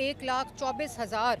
1,24,000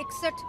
61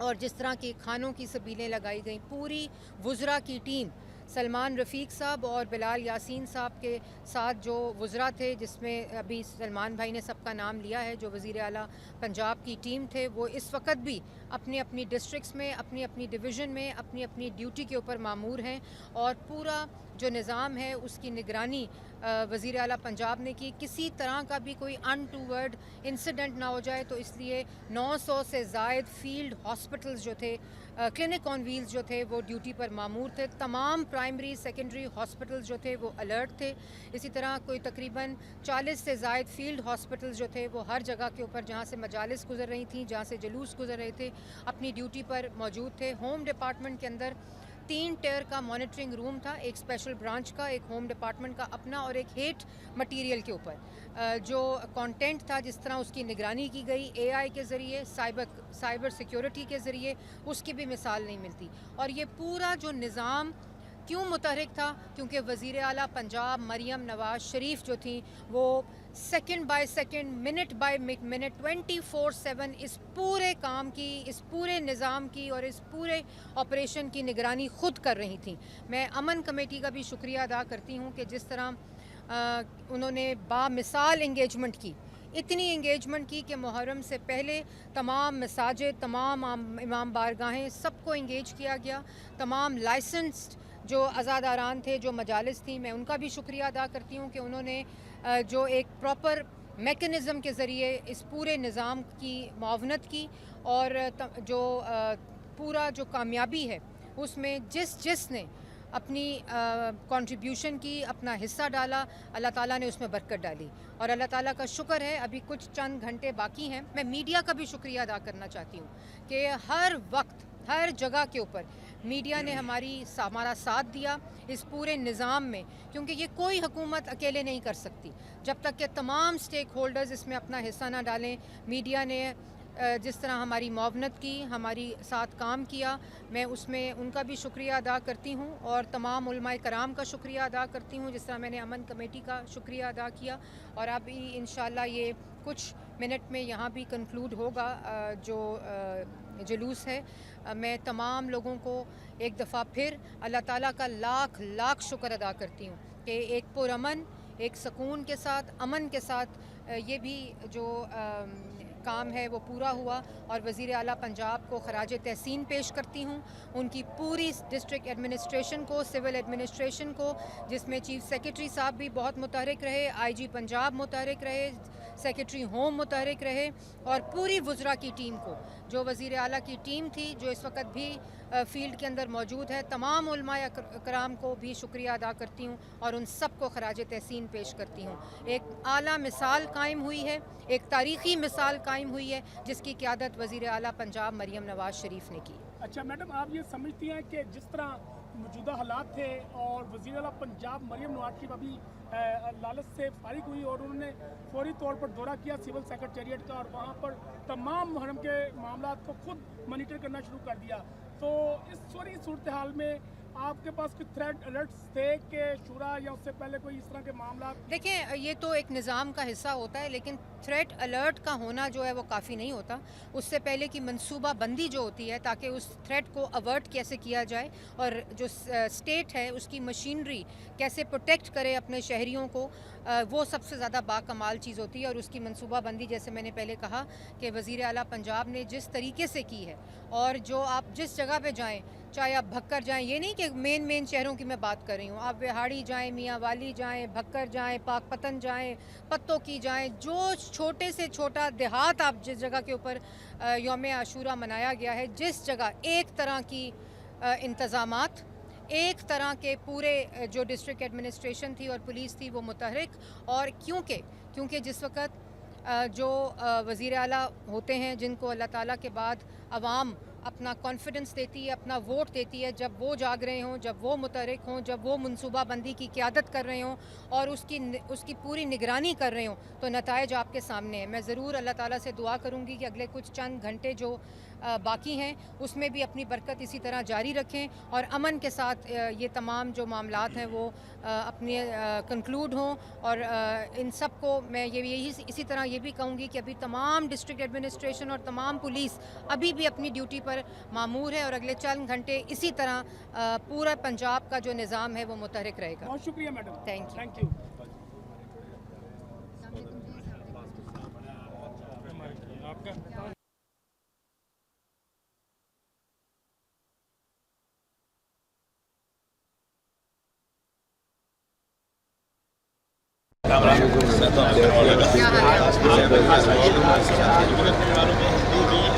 اور جس طرح کی کھانوں کی سبیلیں لگائی گئیں، پوری وزراء کی ٹیم سلمان رفیق صاحب اور بلال یاسین صاحب کے ساتھ جو وزراء تھے، جس میں ابھی سلمان بھائی نے سب کا نام لیا ہے، جو وزیر اعلیٰ پنجاب کی ٹیم تھے، وہ اس وقت بھی اپنی اپنی ڈسٹرکٹس میں، اپنی اپنی ڈویژن میں، اپنی اپنی ڈیوٹی کے اوپر مامور ہیں، اور پورا جو نظام ہے اس کی نگرانی وزیر اعلیٰ پنجاب نے کی. کسی طرح کا بھی کوئی انٹوورڈ انسیڈنٹ نہ ہو جائے، تو اس لیے 900 سے زائد فیلڈ ہاسپٹلز جو تھے، کلینک آن ویلز جو تھے، وہ ڈیوٹی پر مامور تھے. تمام پرائمری سیکنڈری ہاسپٹلز جو تھے وہ الرٹ تھے. اسی طرح کوئی تقریباً 40 سے زائد فیلڈ ہاسپٹلز جو تھے وہ ہر جگہ کے اوپر جہاں سے مجالس گزر رہی تھیں، جہاں سے جلوس گزر رہے تھے، اپنی ڈیوٹی پر موجود تھے. ہوم ڈپارٹمنٹ کے اندر 3 ٹیئر کا مانیٹرنگ روم تھا، ایک اسپیشل برانچ کا، ایک ہوم ڈپارٹمنٹ کا اپنا، اور ایک ہیٹ مٹیریل کے اوپر جو کانٹینٹ تھا، جس طرح اس کی نگرانی کی گئی اے آئی کے ذریعے، سائبر سیکیورٹی کے ذریعے، اس کی بھی مثال نہیں ملتی. اور یہ پورا جو نظام کیوں متحرک تھا؟ کیونکہ وزیر اعلیٰ پنجاب مریم نواز شریف جو تھیں، وہ second by second, minute by minute, 24/7 اس پورے کام کی، اس پورے نظام کی اور اس پورے آپریشن کی نگرانی خود کر رہی تھیں. میں امن کمیٹی کا بھی شکریہ ادا کرتی ہوں کہ جس طرح انہوں نے بامثال انگیجمنٹ کی، اتنی انگیجمنٹ کی کہ محرم سے پہلے تمام مساجد، تمام امام بارگاہیں، سب کو انگیج کیا گیا. تمام لائسنسڈ جو عزاداران تھے، جو مجالس تھیں، میں ان کا بھی شکریہ ادا کرتی ہوں کہ انہوں نے جو ایک پراپر میکنزم کے ذریعے اس پورے نظام کی معاونت کی، اور جو پورا جو کامیابی ہے اس میں جس نے اپنی کنٹریبیوشن کی، اپنا حصہ ڈالا، اللہ تعالیٰ نے اس میں برکت ڈالی. اور اللہ تعالیٰ کا شکر ہے، ابھی کچھ چند گھنٹے باقی ہیں. میں میڈیا کا بھی شکریہ ادا کرنا چاہتی ہوں کہ ہر وقت، ہر جگہ کے اوپر میڈیا نے ہمارا ساتھ دیا اس پورے نظام میں، کیونکہ یہ کوئی حکومت اکیلے نہیں کر سکتی جب تک کہ تمام سٹیک ہولڈرز اس میں اپنا حصہ نہ ڈالیں. میڈیا نے جس طرح ہماری معاونت کی، ہماری ساتھ کام کیا، میں اس میں ان کا بھی شکریہ ادا کرتی ہوں، اور تمام علماء کرام کا شکریہ ادا کرتی ہوں، جس طرح میں نے امن کمیٹی کا شکریہ ادا کیا. اور اب انشاءاللہ یہ کچھ منٹ میں یہاں بھی کنکلوڈ ہوگا جو جلوس ہے. میں تمام لوگوں کو ایک دفعہ پھر اللہ تعالیٰ کا لاکھ لاکھ شکر ادا کرتی ہوں کہ ایک پرامن، ایک سکون کے ساتھ، امن کے ساتھ یہ بھی جو کام ہے وہ پورا ہوا. اور وزیر اعلیٰ پنجاب کو خراج تحسین پیش کرتی ہوں، ان کی پوری ڈسٹرکٹ ایڈمنسٹریشن کو، سول ایڈمنسٹریشن کو، جس میں چیف سیکرٹری صاحب بھی بہت متحرک رہے، آئی جی پنجاب متحرک رہے، سیکرٹری ہوم متحرک رہے، اور پوری وزراء کی ٹیم کو، جو وزیر اعلیٰ کی ٹیم تھی، جو اس وقت بھی فیلڈ کے اندر موجود ہے. تمام علماء کرام کو بھی شکریہ ادا کرتی ہوں، اور ان سب کو خراج تحسین پیش کرتی ہوں. ایک اعلیٰ مثال قائم ہوئی ہے، ایک تاریخی مثال قائم ہوئی ہے، جس کی قیادت وزیر اعلیٰ پنجاب مریم نواز شریف نے کی. اچھا میڈم، آپ یہ سمجھتی ہیں کہ جس طرح موجودہ حالات تھے اور وزیر اعلیٰ پنجاب مریم نواز شریف ابھی لالچ سے فارغ ہوئی اور انہوں نے فوری طور پر دورہ کیا سول سیکرٹریٹ کا، اور وہاں پر تمام محرم کے معاملات کو خود مانیٹر کرنا شروع کر دیا، تو اس سوری صورتحال میں آپ کے پاس کوئی تھریٹ الرٹس تھے کہ شورا یا اس سے پہلے کوئی اس طرح کے معاملات؟ دیکھیں، یہ تو ایک نظام کا حصہ ہوتا ہے، لیکن تھریٹ الرٹ کا ہونا جو ہے وہ کافی نہیں ہوتا. اس سے پہلے کی منصوبہ بندی جو ہوتی ہے تاکہ اس تھریٹ کو اوارٹ کیسے کیا جائے، اور جو اسٹیٹ ہے اس کی مشینری کیسے پروٹیکٹ کرے اپنے شہریوں کو، وہ سب سے زیادہ باکمال چیز ہوتی ہے. اور اس کی منصوبہ بندی، جیسے میں نے پہلے کہا کہ وزیر اعلیٰ پنجاب نے جس طریقے سے کی ہے، اور جو آپ جس جگہ پہ جائیں، چاہے آپ بھکر جائیں، یہ نہیں کہ مین شہروں کی میں بات کر رہی ہوں، آپ وہاڑی جائیں، میاں والی جائیں، بھکر جائیں، پاک پتن جائیں، پتوں کی جائیں، جو چھوٹے سے چھوٹا دیہات آپ جس جگہ کے اوپر یوم عاشورہ منایا گیا ہے، جس جگہ ایک طرح کی انتظامات، ایک طرح کے پورے جو ڈسٹرکٹ ایڈمنسٹریشن تھی اور پولیس تھی وہ متحرک. اور کیونکہ جس وقت جو وزیر اعلیٰ ہوتے ہیں، جن کو اللہ تعالیٰ کے بعد عوام اپنا کانفیڈنس دیتی ہے، اپنا ووٹ دیتی ہے، جب وہ جاگ رہے ہوں، جب وہ متحرک ہوں، جب وہ منصوبہ بندی کی قیادت کر رہے ہوں اور اس کی پوری نگرانی کر رہے ہوں، تو نتائج آپ کے سامنے ہیں. میں ضرور اللہ تعالیٰ سے دعا کروں گی کہ اگلے کچھ چند گھنٹے جو باقی ہیں اس میں بھی اپنی برکت اسی طرح جاری رکھیں اور امن کے ساتھ یہ تمام جو معاملات ہیں وہ اپنے کنکلوڈ ہوں. اور ان سب کو میں اسی طرح یہ بھی کہوں گی کہ ابھی تمام ڈسٹرکٹ ایڈمنسٹریشن اور تمام پولیس ابھی بھی اپنی ڈیوٹی پر معمور ہے اور اگلے چند گھنٹے اسی طرح پورا پنجاب کا جو نظام ہے وہ متحرک رہے گا. بہت شکریہ میڈم. Thank you. کیا حال ہے؟